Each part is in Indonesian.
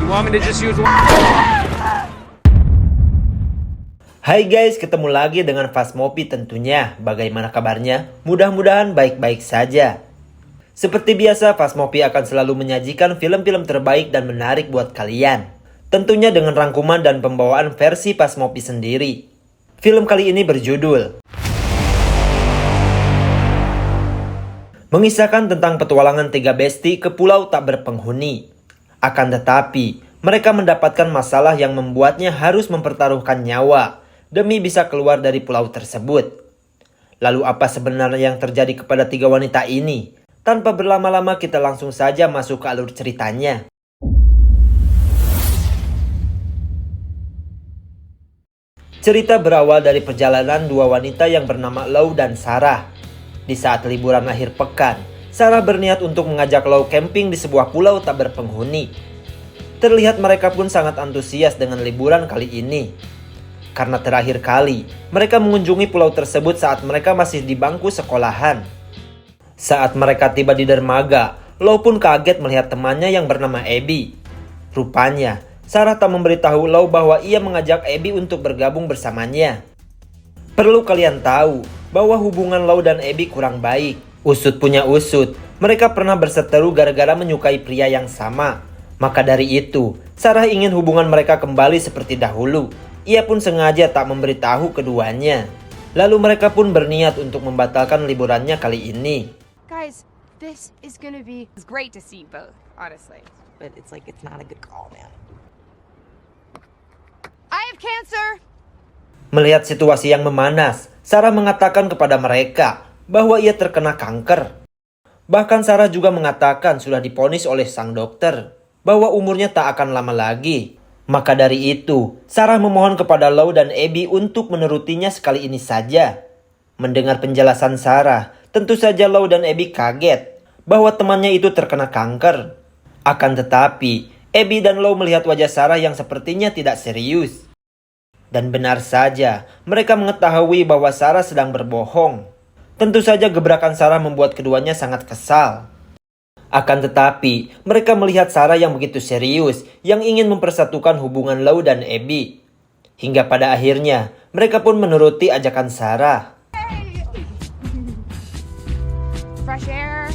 want me to just use one? Hai guys, ketemu lagi dengan Phasmopi tentunya. Bagaimana kabarnya? Mudah-mudahan baik-baik saja. Seperti biasa, Phasmopi akan selalu menyajikan film-film terbaik dan menarik buat kalian. Tentunya dengan rangkuman dan pembawaan versi Phasmopi sendiri. Film kali ini berjudul mengisahkan tentang petualangan tiga besti ke pulau tak berpenghuni. Akan tetapi, mereka mendapatkan masalah yang membuatnya harus mempertaruhkan nyawa demi bisa keluar dari pulau tersebut. Lalu apa sebenarnya yang terjadi kepada tiga wanita ini? Tanpa berlama-lama kita langsung saja masuk ke alur ceritanya. Cerita berawal dari perjalanan dua wanita yang bernama Lau dan Sarah. Di saat liburan akhir pekan, Sarah berniat untuk mengajak Lau camping di sebuah pulau tak berpenghuni. Terlihat mereka pun sangat antusias dengan liburan kali ini. Karena terakhir kali, mereka mengunjungi pulau tersebut saat mereka masih di bangku sekolahan. Saat mereka tiba di dermaga, Lau pun kaget melihat temannya yang bernama Abby. Rupanya, Sarah tak memberitahu Lau bahwa ia mengajak Abby untuk bergabung bersamanya. Perlu kalian tahu bahwa hubungan Lau dan Abby kurang baik. Usut punya usut, mereka pernah berseteru gara-gara menyukai pria yang sama. Maka dari itu, Sarah ingin hubungan mereka kembali seperti dahulu. Ia pun sengaja tak memberitahu keduanya. Lalu mereka pun berniat untuk membatalkan liburannya kali ini. Guys, this is gonna be... It's great to see both, honestly. But it's like it's not a good call, man. I have cancer! Melihat situasi yang memanas, Sarah mengatakan kepada mereka bahwa ia terkena kanker. Bahkan Sarah juga mengatakan sudah divonis oleh sang dokter bahwa umurnya tak akan lama lagi. Maka dari itu, Sarah memohon kepada Lau dan Abby untuk menurutinya sekali ini saja. Mendengar penjelasan Sarah, tentu saja Lau dan Abby kaget bahwa temannya itu terkena kanker. Akan tetapi, Abby dan Lau melihat wajah Sarah yang sepertinya tidak serius. Dan benar saja, mereka mengetahui bahwa Sarah sedang berbohong. Tentu saja gebrakan Sarah membuat keduanya sangat kesal. Akan tetapi, mereka melihat Sarah yang begitu serius, yang ingin mempersatukan hubungan Lau dan Abby. Hingga pada akhirnya, mereka pun menuruti ajakan Sarah. Fresh air.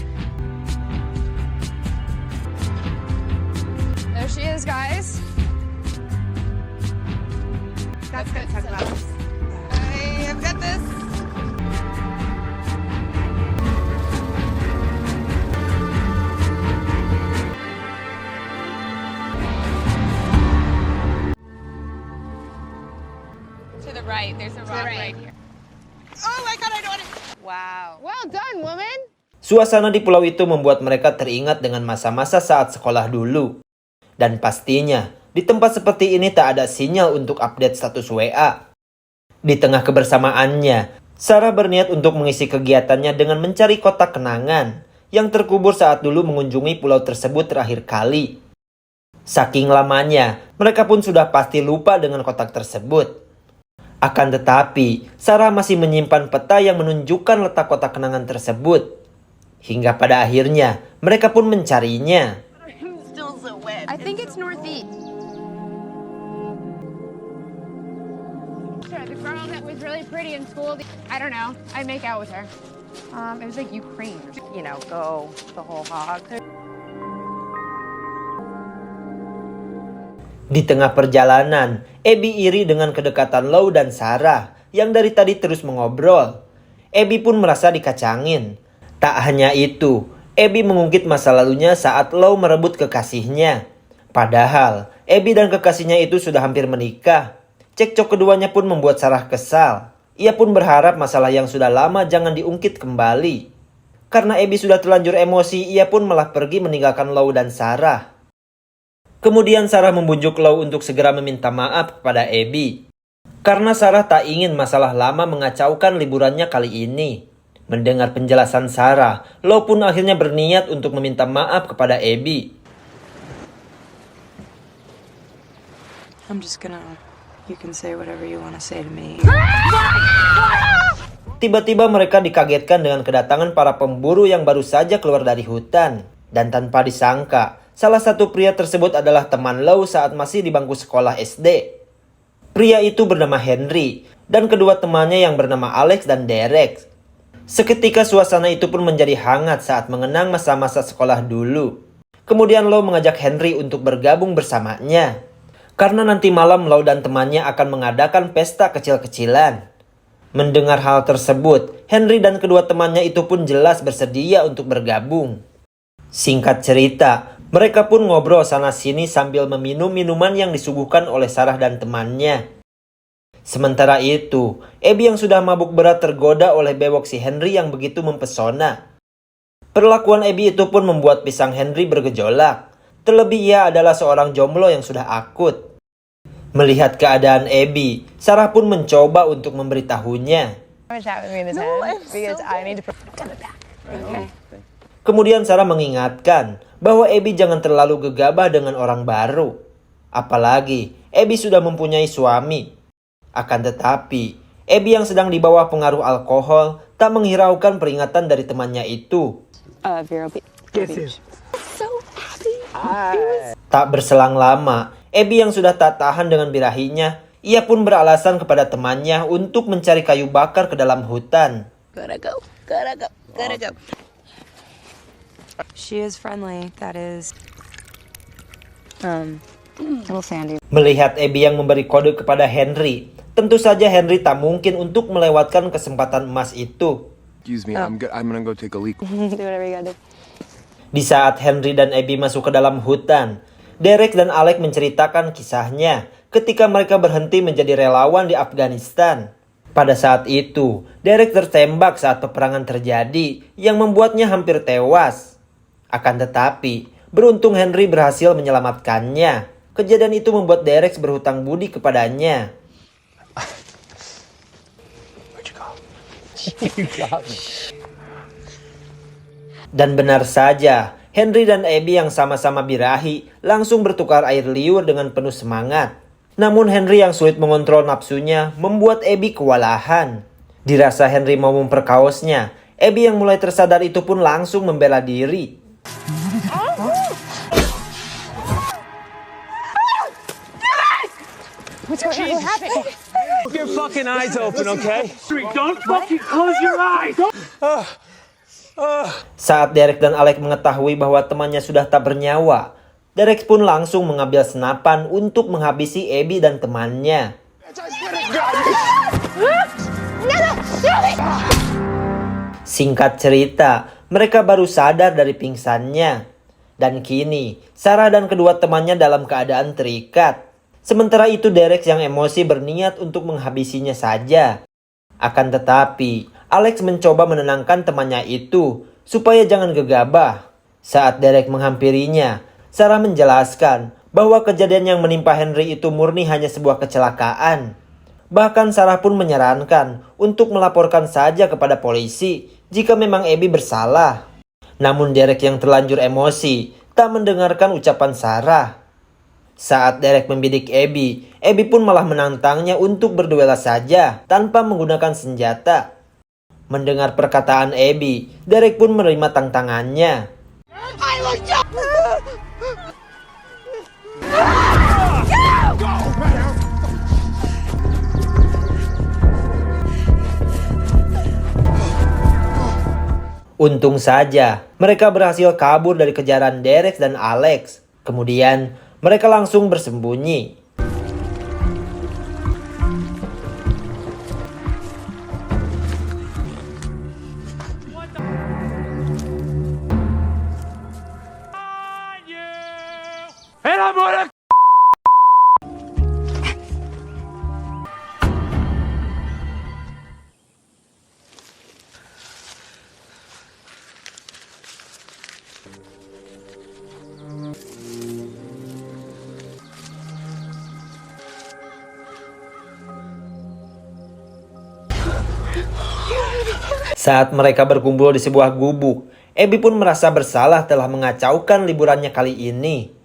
There she is, guys. That's good. Talk about this. I've got this. To the right, there's a rock right here. Oh my god, I don't want to... Wow. Well done, woman! Suasana di pulau itu membuat mereka teringat dengan masa-masa saat sekolah dulu. Dan pastinya, di tempat seperti ini tak ada sinyal untuk update status WA. Di tengah kebersamaannya, Sarah berniat untuk mengisi kegiatannya dengan mencari kotak kenangan yang terkubur saat dulu mengunjungi pulau tersebut terakhir kali. Saking lamanya, mereka pun sudah pasti lupa dengan kotak tersebut. Akan tetapi, Sarah masih menyimpan peta yang menunjukkan letak kotak kenangan tersebut. Hingga pada akhirnya, mereka pun mencarinya. Still so wet. I think it's northeast. The girl that was really pretty in school, I don't know, I make out with her. It was like Ukraine. You know, go the whole hog. Di tengah perjalanan, Abby iri dengan kedekatan Lau dan Sarah yang dari tadi terus mengobrol. Abby pun merasa dikacangin. Tak hanya itu, Abby mengungkit masa lalunya saat Lau merebut kekasihnya. Padahal, Abby dan kekasihnya itu sudah hampir menikah. Cekcok keduanya pun membuat Sarah kesal. Ia pun berharap masalah yang sudah lama jangan diungkit kembali. Karena Abby sudah terlanjur emosi, ia pun malah pergi meninggalkan Lau dan Sarah. Kemudian Sarah membujuk Lau untuk segera meminta maaf kepada Abby. Karena Sarah tak ingin masalah lama mengacaukan liburannya kali ini. Mendengar penjelasan Sarah, Lau pun akhirnya berniat untuk meminta maaf kepada Abby. I'm just gonna... You can say whatever you wanna say to me. Tiba-tiba mereka dikagetkan dengan kedatangan para pemburu yang baru saja keluar dari hutan. Dan tanpa disangka, salah satu pria tersebut adalah teman Lau saat masih di bangku sekolah SD. Pria itu bernama Henry, dan kedua temannya yang bernama Alex dan Derek. Seketika suasana itu pun menjadi hangat saat mengenang masa-masa sekolah dulu. Kemudian Lau mengajak Henry untuk bergabung bersamanya. Karena nanti malam Lau dan temannya akan mengadakan pesta kecil-kecilan. Mendengar hal tersebut, Henry dan kedua temannya itu pun jelas bersedia untuk bergabung. Singkat cerita, mereka pun ngobrol sana-sini sambil meminum minuman yang disuguhkan oleh Sarah dan temannya. Sementara itu, Abby yang sudah mabuk berat tergoda oleh bewok si Henry yang begitu mempesona. Perlakuan Abby itu pun membuat pisang Henry bergejolak. Terlebih ia adalah seorang jomblo yang sudah akut. Melihat keadaan Abby, Sarah pun mencoba untuk memberitahunya. Kemudian Sarah mengingatkan bahwa Abby jangan terlalu gegabah dengan orang baru. Apalagi Abby sudah mempunyai suami. Akan tetapi, Abby yang sedang di bawah pengaruh alkohol tak menghiraukan peringatan dari temannya itu. Tak berselang lama, Abby yang sudah tak tahan dengan birahinya, ia pun beralasan kepada temannya untuk mencari kayu bakar ke dalam hutan. Gotta go. She is friendly, that is. Little Sandy. Melihat Abby yang memberi kode kepada Henry, tentu saja Henry tak mungkin untuk melewatkan kesempatan emas itu. Excuse me, I'm gonna go take a leak. Do whatever you gotta do. Di saat Henry dan Abby masuk ke dalam hutan, Derek dan Alex menceritakan kisahnya ketika mereka berhenti menjadi relawan di Afghanistan. Pada saat itu, Derek tertembak saat peperangan terjadi yang membuatnya hampir tewas. Akan tetapi, beruntung Henry berhasil menyelamatkannya. Kejadian itu membuat Derek berhutang budi kepadanya. Dan benar saja, Henry dan Abby yang sama-sama birahi langsung bertukar air liur dengan penuh semangat. Namun Henry yang sulit mengontrol nafsunya membuat Abby kewalahan. Dirasa Henry mau memperkaosnya, Abby yang mulai tersadar itu pun langsung membela diri. What happened? Keep your fucking eyes open, okay? Don't fucking close your eyes! Saat Derek dan Alex mengetahui bahwa temannya sudah tak bernyawa, Derek pun langsung mengambil senapan untuk menghabisi Abby dan temannya. Singkat cerita, mereka baru sadar dari pingsannya. Dan kini, Sarah dan kedua temannya dalam keadaan terikat. Sementara itu Derek yang emosi berniat untuk menghabisinya saja. Akan tetapi, Alex mencoba menenangkan temannya itu supaya jangan gegabah. Saat Derek menghampirinya, Sarah menjelaskan bahwa kejadian yang menimpa Henry itu murni hanya sebuah kecelakaan. Bahkan Sarah pun menyarankan untuk melaporkan saja kepada polisi jika memang Abby bersalah. Namun Derek yang terlanjur emosi tak mendengarkan ucapan Sarah. Saat Derek membidik Abby, Abby pun malah menantangnya untuk berduel saja tanpa menggunakan senjata. Mendengar perkataan Abby, Derek pun menerima tantangannya. Untung saja, mereka berhasil kabur dari kejaran Derek dan Alex. Kemudian, mereka langsung bersembunyi. And I'm gonna... Saat mereka berkumpul di sebuah gubuk, Abby pun merasa bersalah telah mengacaukan liburannya kali ini.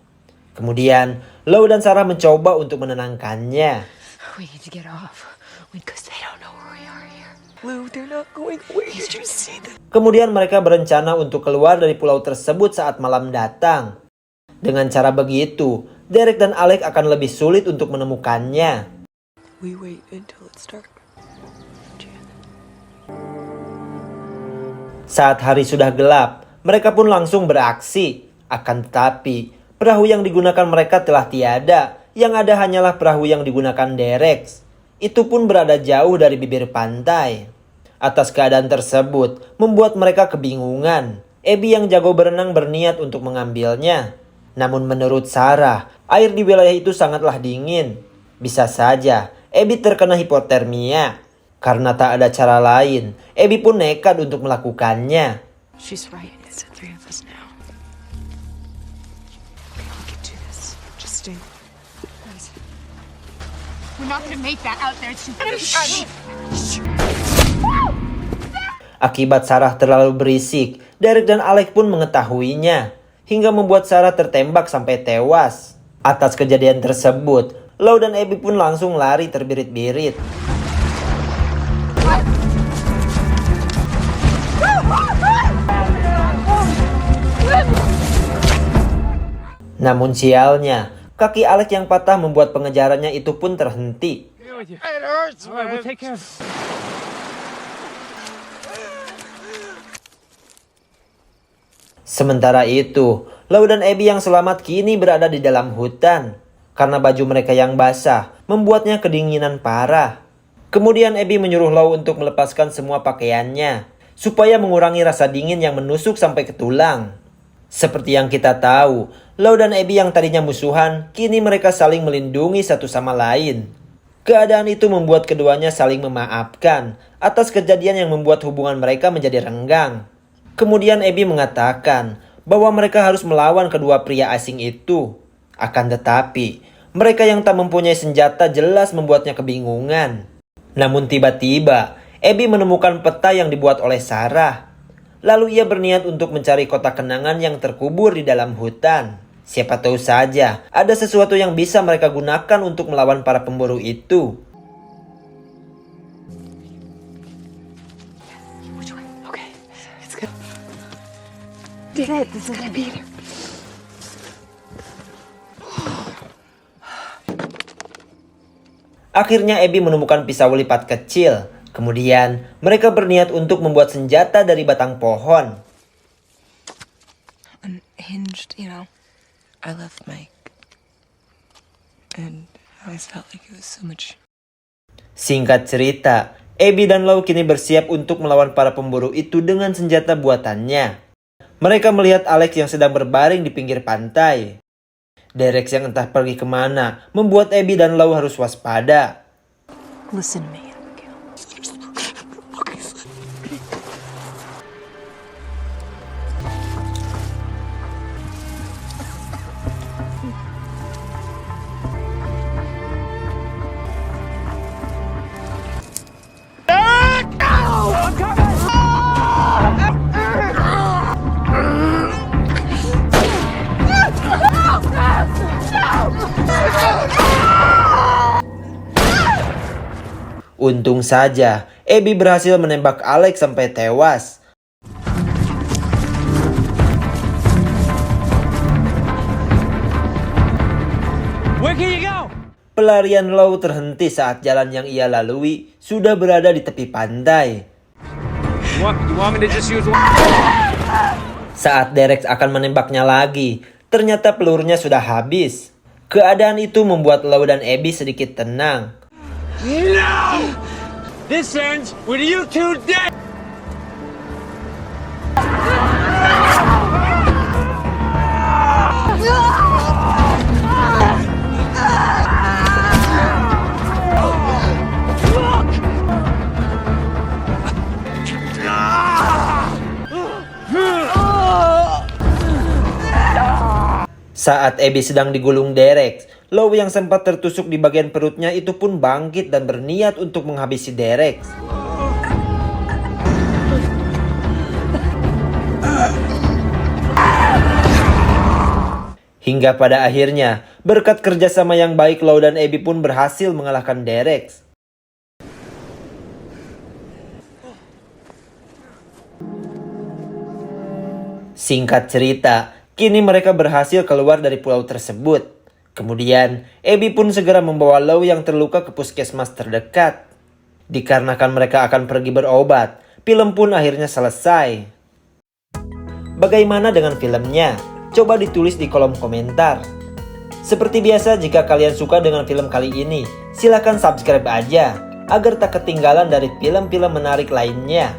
Kemudian, Lau dan Sarah mencoba untuk menenangkannya. We need to get off. Because they don't know where we are here. Lou, they're not going away. You just see them. Kemudian mereka berencana untuk keluar dari pulau tersebut saat malam datang. Dengan cara begitu, Derek dan Alex akan lebih sulit untuk menemukannya. We wait until it's dark. Saat hari sudah gelap, mereka pun langsung beraksi. Akan tetapi, perahu yang digunakan mereka telah tiada. Yang ada hanyalah perahu yang digunakan Derek. Itu pun berada jauh dari bibir pantai. Atas keadaan tersebut, membuat mereka kebingungan. Abby yang jago berenang berniat untuk mengambilnya. Namun menurut Sarah, air di wilayah itu sangatlah dingin. Bisa saja, Abby terkena hipotermia. Karena tak ada cara lain, Abby pun nekat untuk melakukannya. She's right. It's the three of us now. Okay, we can do this. Just stay. Guys. We're not gonna make that out there. Akibat Sarah terlalu berisik, Derek dan Alex pun mengetahuinya, hingga membuat Sarah tertembak sampai tewas. Atas kejadian tersebut, Lou dan Abby pun langsung lari terbirit-birit. Namun sialnya, kaki Alex yang patah membuat pengejarannya itu pun terhenti. Alright, we'll take care of it. Sementara itu, Lou dan Abby yang selamat kini berada di dalam hutan. Karena baju mereka yang basah, membuatnya kedinginan parah. Kemudian Abby menyuruh Lou untuk melepaskan semua pakaiannya, supaya mengurangi rasa dingin yang menusuk sampai ke tulang. Seperti yang kita tahu, Lou dan Abby yang tadinya musuhan, kini mereka saling melindungi satu sama lain. Keadaan itu membuat keduanya saling memaafkan atas kejadian yang membuat hubungan mereka menjadi renggang. Kemudian Abby mengatakan bahwa mereka harus melawan kedua pria asing itu. Akan tetapi, mereka yang tak mempunyai senjata jelas membuatnya kebingungan. Namun tiba-tiba, Abby menemukan peta yang dibuat oleh Sarah. Lalu ia berniat untuk mencari kotak kenangan yang terkubur di dalam hutan. Siapa tahu saja ada sesuatu yang bisa mereka gunakan untuk melawan para pemburu itu. Which way? Okay. It's good. Did it. This is gonna be there. Akhirnya Abby menemukan pisau lipat kecil. Kemudian mereka berniat untuk membuat senjata dari batang pohon. Unhinged, you know. I left Mike. And I always felt like it was so much. Singkat cerita, Abby dan Lou kini bersiap untuk melawan para pemburu itu dengan senjata buatannya. Mereka melihat Alex yang sedang berbaring di pinggir pantai. Derek yang entah pergi kemana membuat Abby dan Lou harus waspada. Listen to me, Abigail. Untung saja, Abby berhasil menembak Alex sampai tewas. Where can you go? Pelarian Lou terhenti saat jalan yang ia lalui sudah berada di tepi pantai. You want me to just use one? Saat Derek akan menembaknya lagi, ternyata pelurunya sudah habis. Keadaan itu membuat Lou dan Abby sedikit tenang. No! This ends with you two dead! Saat Abby sedang digulung Derek, Lou yang sempat tertusuk di bagian perutnya itu pun bangkit dan berniat untuk menghabisi Derek. Hingga pada akhirnya, berkat kerjasama yang baik, Lou dan Abby pun berhasil mengalahkan Derek. Singkat cerita, Kini mereka berhasil keluar dari pulau tersebut. Kemudian, Abby pun segera membawa Lou yang terluka ke puskesmas terdekat. Dikarenakan mereka akan pergi berobat, film pun akhirnya selesai. Bagaimana dengan filmnya? Coba ditulis di kolom komentar. Seperti biasa, jika kalian suka dengan film kali ini, silakan subscribe aja agar tak ketinggalan dari film-film menarik lainnya.